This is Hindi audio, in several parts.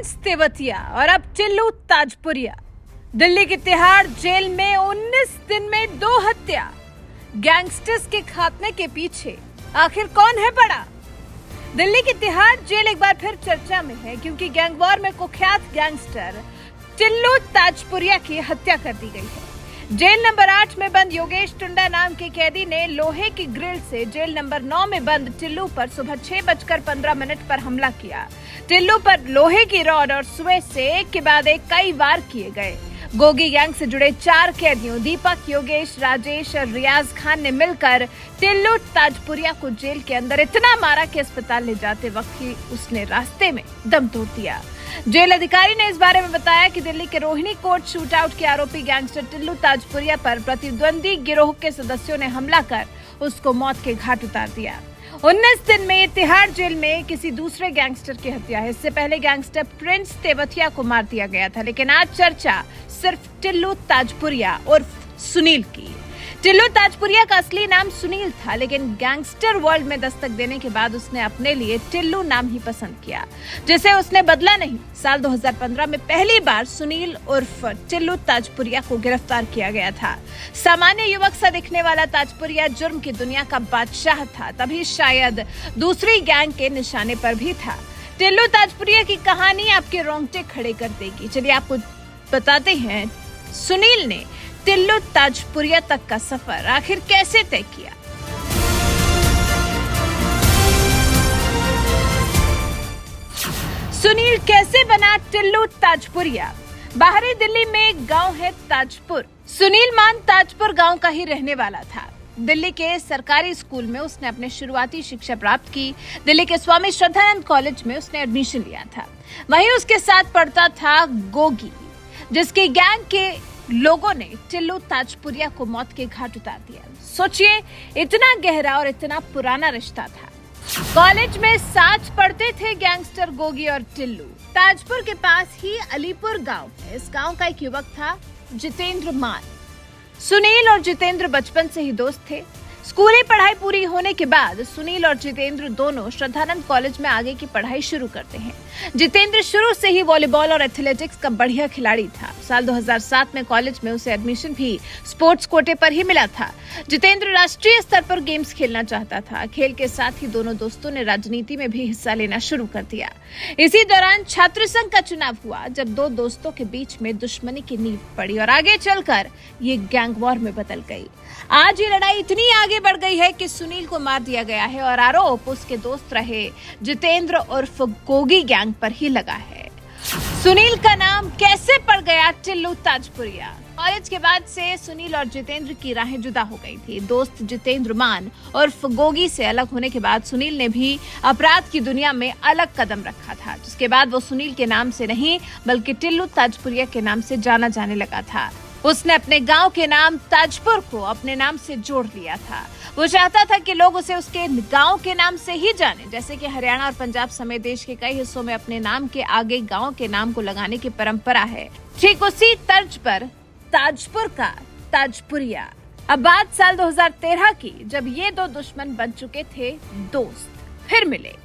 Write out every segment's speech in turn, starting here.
प्रिंस तेवतिया और अब टिल्लू ताजपुरिया। दिल्ली की तिहाड़ जेल में 19 दिन में 2 हत्या। गैंगस्टर्स के खात्मे के पीछे आखिर कौन है पड़ा? दिल्ली की तिहाड़ जेल एक बार फिर चर्चा में है क्योंकि गैंगवॉर में कुख्यात गैंगस्टर टिल्लू ताजपुरिया की हत्या कर दी गई है। जेल नंबर 8 में बंद योगेश टुंडा नाम के कैदी ने लोहे की ग्रिल से जेल नंबर 9 में बंद टिल्लू पर सुबह 6:15 पर हमला किया। टिल्लू पर लोहे की रॉड और सुए से एक के बाद एक कई वार किए गए। गोगी गैंग से जुड़े 4 कैदियों दीपक, योगेश, राजेश और रियाज खान ने मिलकर टिल्लू ताजपुरिया को जेल के अंदर इतना मारा कि अस्पताल ले जाते वक्त ही उसने रास्ते में दम तोड़ दिया। जेल अधिकारी ने इस बारे में बताया कि दिल्ली के रोहिणी कोर्ट शूटआउट के आरोपी गैंगस्टर टिल्लू ताजपुरिया पर प्रतिद्वंदी गिरोह के सदस्यों ने हमला कर उसको मौत के घाट उतार दिया। 19 दिन में तिहाड़ जेल में किसी दूसरे गैंगस्टर की हत्या है। इससे पहले गैंगस्टर प्रिंस तेवतिया को मार दिया गया था, लेकिन आज चर्चा सिर्फ टिल्लू ताजपुरिया उर्फ सुनील की। टिल्लू ताजपुरिया का असली नाम सुनील था, लेकिन गैंगस्टर वर्ल्ड में दस्तक देने के बाद उसने अपने लिए टिल्लू नाम ही पसंद किया, जिसे उसने बदला नहीं। साल 2015 में पहली बार सुनील उर्फ टिल्लू ताजपुरिया को गिरफ्तार किया गया था। सामान्य युवक सा दिखने वाला ताजपुरिया जुर्म की दुनिया का बादशाह था, तभी शायद दूसरी गैंग के निशाने पर भी था। टिल्लू ताजपुरिया की कहानी आपके रोंगटे खड़े कर देगी। चलिए आपको बताते हैं सुनील ने टिल्लू ताजपुरिया तक का सफर आखिर कैसे तय किया। सुनील कैसे बना टिल्लू ताजपुरिया? बाहरी दिल्ली में एक गांव है ताजपुर। सुनील मान ताजपुर गांव का ही रहने वाला था। दिल्ली के सरकारी स्कूल में उसने अपने शुरुआती शिक्षा प्राप्त की। दिल्ली के स्वामी श्रद्धानंद कॉलेज में उसने एडमिशन लिया था। वहीं उसके साथ पढ़ता था गोगी, जिसकी गैंग के लोगों ने टिल्लू ताजपुरिया को मौत के घाट उतार दिया। सोचिए, इतना गहरा और इतना पुराना रिश्ता था। कॉलेज में साथ पढ़ते थे गैंगस्टर गोगी और टिल्लू। ताजपुर के पास ही अलीपुर गांव है। इस गांव का एक युवक था जितेंद्र मान। सुनील और जितेंद्र बचपन से ही दोस्त थे। स्कूली पढ़ाई पूरी होने के बाद सुनील और जितेंद्र दोनों श्रद्धानंद कॉलेज में आगे की पढ़ाई शुरू करते हैं। जितेंद्र शुरू से ही वॉलीबॉल और एथलेटिक्स का बढ़िया खिलाड़ी था। साल 2007 में कॉलेज में उसे एडमिशन भी स्पोर्ट्स कोटे पर ही मिला था। जितेंद्र राष्ट्रीय स्तर पर गेम्स खेलना चाहता था। खेल के साथ ही दोनों दोस्तों ने राजनीति में भी हिस्सा लेना शुरू कर दिया। इसी दौरान छात्र संघ का चुनाव हुआ, जब 2 दोस्तों के बीच में दुश्मनी की नींव पड़ी और आगे चलकर ये गैंग वॉर में बदल गई। आज ये लड़ाई इतनी आगे बढ़ गई है कि सुनील को मार दिया गया है और आरोप उसके दोस्त रहे जितेंद्र उर्फ गोगी गैंग पर ही लगा है। सुनील का नाम कैसे पड़ गया टिल्लू ताजपुरिया? कॉलेज के बाद से सुनील और जितेंद्र की राहें जुदा हो गई थी। दोस्त जितेंद्र मान उर्फ गोगी से अलग होने के बाद सुनील ने भी अपराध की दुनिया में अलग कदम रखा था, जिसके बाद वो सुनील के नाम से नहीं बल्कि टिल्लू ताजपुरिया के नाम से जाना जाने लगा था। उसने अपने गांव के नाम ताजपुर को अपने नाम से जोड़ लिया था। वो चाहता था कि लोग उसे उसके गांव के नाम से ही जाने, जैसे कि हरियाणा और पंजाब समेत देश के कई हिस्सों में अपने नाम के आगे गांव के नाम को लगाने की परंपरा है। ठीक उसी तर्ज पर ताजपुर का ताजपुरिया। अब बात साल 2013 की, जब ये 2 दुश्मन बन चुके थे दोस्त, फिर मिले।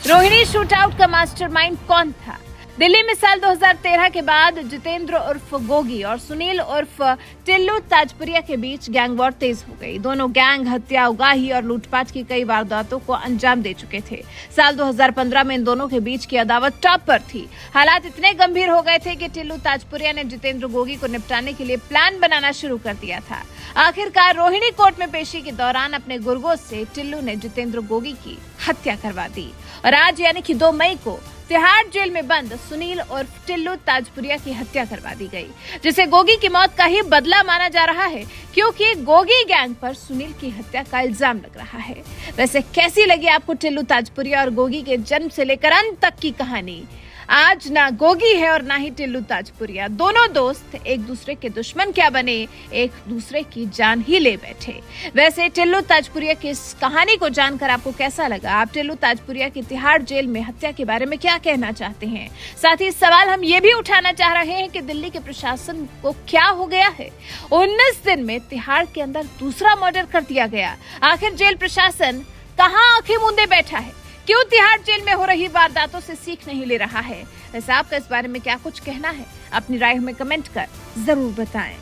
रोहिणी शूटआउट का मास्टरमाइंड कौन था? दिल्ली में साल 2013 के बाद जितेंद्र उर्फ गोगी और सुनील उर्फ टिल्लू ताजपुरिया के बीच गैंग वॉर तेज हो गई। दोनों गैंग हत्या, उगाही और लूटपाट की कई वारदातों को अंजाम दे चुके थे। साल 2015 में इन दोनों के बीच की अदावत टॉप पर थी। हालात इतने गंभीर हो गए थे कि टिल्लू ताजपुरिया ने जितेंद्र गोगी को निपटाने के लिए प्लान बनाना शुरू कर दिया था। आखिरकार रोहिणी कोर्ट में पेशी के दौरान अपने गुर्गोश से टिल्लू ने जितेंद्र गोगी की हत्या करवा दी और आज यानी कि 2 मई को तिहाड़ जेल में बंद सुनील और टिल्लू ताजपुरिया की हत्या करवा दी गई, जिसे गोगी की मौत का ही बदला माना जा रहा है, क्योंकि गोगी गैंग पर सुनील की हत्या का इल्जाम लग रहा है। वैसे कैसी लगी आपको टिल्लू ताजपुरिया और गोगी के जन्म से लेकर अंत तक की कहानी? आज ना गोगी है और ना ही टिल्लू ताजपुरिया। दोनों दोस्त एक दूसरे के दुश्मन क्या बने, एक दूसरे की जान ही ले बैठे। वैसे टिल्लू ताजपुरिया की इस कहानी को जानकर आपको कैसा लगा? आप टिल्लू ताजपुरिया की तिहाड़ जेल में हत्या के बारे में क्या कहना चाहते हैं? साथ ही सवाल हम ये भी उठाना चाह रहे हैं कि दिल्ली के प्रशासन को क्या हो गया है? 19 दिन में तिहाड़ के अंदर दूसरा मर्डर कर दिया गया। आखिर जेल प्रशासन कहाँ आंखें मूंदे बैठा है? क्यों तिहाड़ जेल में हो रही वारदातों से सीख नहीं ले रहा है? वैसे आपका इस बारे में क्या कुछ कहना है? अपनी राय हमें कमेंट कर जरूर बताएं।